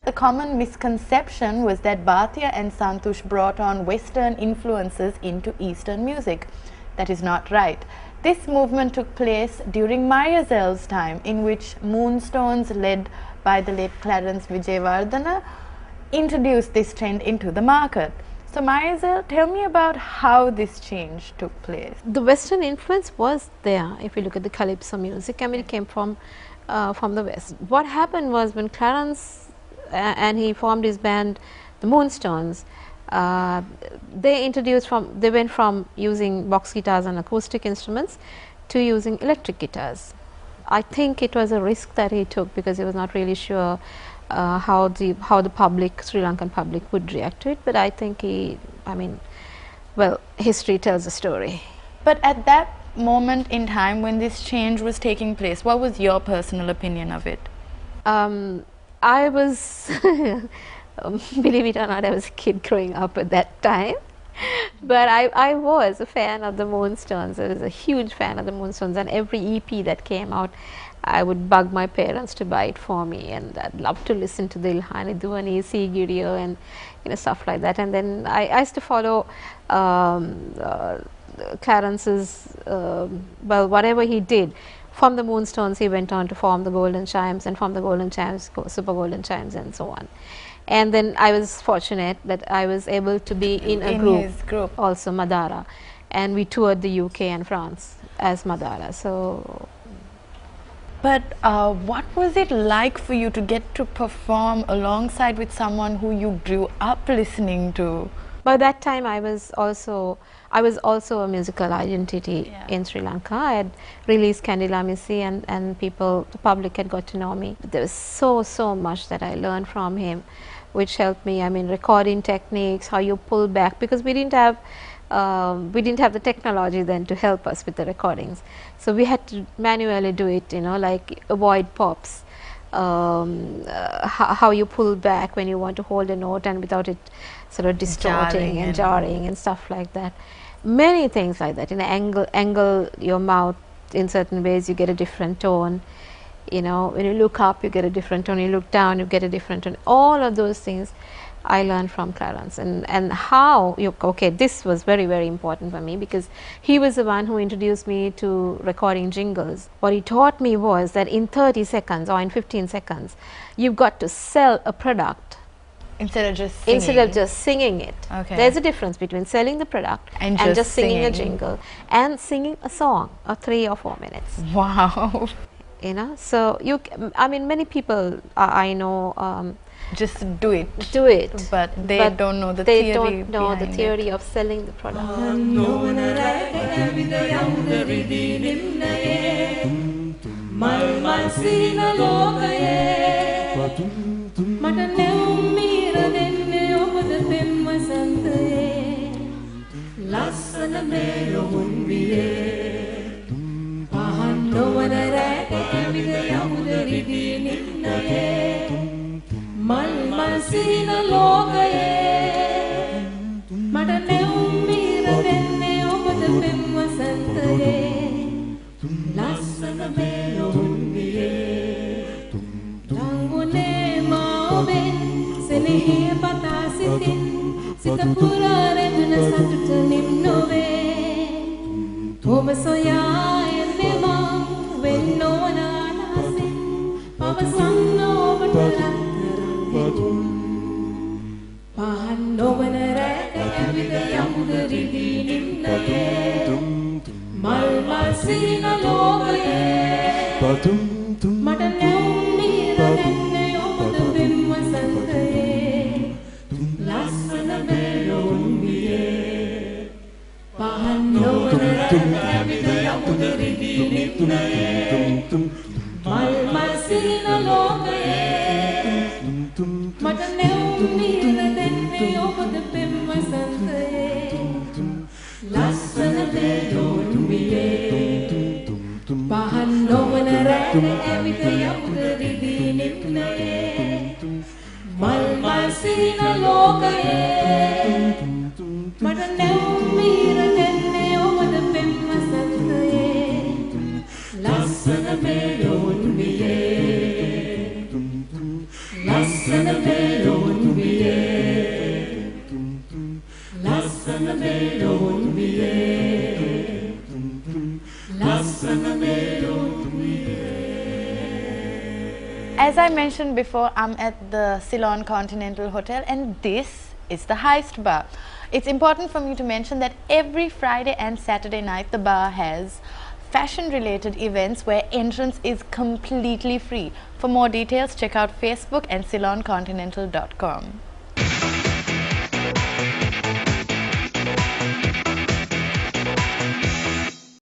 The common misconception was that Bhatia and Santush brought on Western influences into Eastern music. That is not right. This movement took place during Mariazelle's time, in which Moonstones, led by the late Clarence Vijayawardena, introduced this trend into the market. So Mariazelle, tell me about how this change took place. The Western influence was there. If you look at the calypso music, I mean, it came from the West. What happened was when Clarence and he formed his band, the Moonstones, they went from using box guitars and acoustic instruments to using electric guitars. I think it was a risk that he took because he was not really sure how the public, Sri Lankan public, would react to it. But I think history tells a story. But at that moment in time when this change was taking place, what was your personal opinion of it? I was, believe it or not, I was a kid growing up at that time. But I was a fan of the Moonstones. I was a huge fan of the Moonstones, and every EP that came out, I would bug my parents to buy it for me, and I'd love to listen to the Ilhani Duani, Sigiriyo, and stuff like that. And then I used to follow Clarence's, whatever he did. From the Moonstones, he went on to form the Golden Chimes, and from the Golden Chimes, Super Golden Chimes, and so on. And then I was fortunate that I was able to be in his group, also Madara, and we toured the UK and France as Madara. So, but what was it like for you to get to perform alongside with someone who you grew up listening to? By that time, I was also a musical identity in Sri Lanka. I had released Candila Missy, and the public had got to know me. There was so much that I learned from him, which helped me. I mean, recording techniques, how you pull back, because we didn't have the technology then to help us with the recordings. So we had to manually do it, like avoid pops. How you pull back when you want to hold a note and without it sort of distorting and jarring and stuff like that. Many things like that. Angle your mouth in certain ways, you get a different tone. When you look up, you get a different tone. You look down, you get a different tone. All of those things I learned from Clarence, and how this was very, very important for me because he was the one who introduced me to recording jingles. What he taught me was that in 30 seconds or in 15 seconds, you've got to sell a product instead of just singing it. Okay. There's a difference between selling the product and just singing a jingle and singing a song of 3 or 4 minutes. Wow. So many people I know just do it, but they don't know the theory of selling the product. Mal sina logaye mata neumira denne obada pemma santaye lassana melo unniye tangune maoben senehe patasitin sitapura reduna satuta nimnove oba soya ennema wenno nanasin pavasanno obatala Malmasina logaye mata neumira denne obada pemma santaye lassana melo unniye pahannovana avida yamudari dinnaye malmasina logaye mata neumira denne obada pemma santaye lassana melo unniye pahannovana avida yamudari dinnaye malmasina logaye mata neumira denne obada pemma santaye lassana melo unniye Lassana belon vie, lassana belon vie, lassana belon vie. As I mentioned before, I'm at the Ceylon Continental Hotel and this is the Heist Bar. It's important for me to mention that every Friday and Saturday night the bar has fashion related events where entrance is completely free. For more details, check out Facebook and CeylonContinental.com.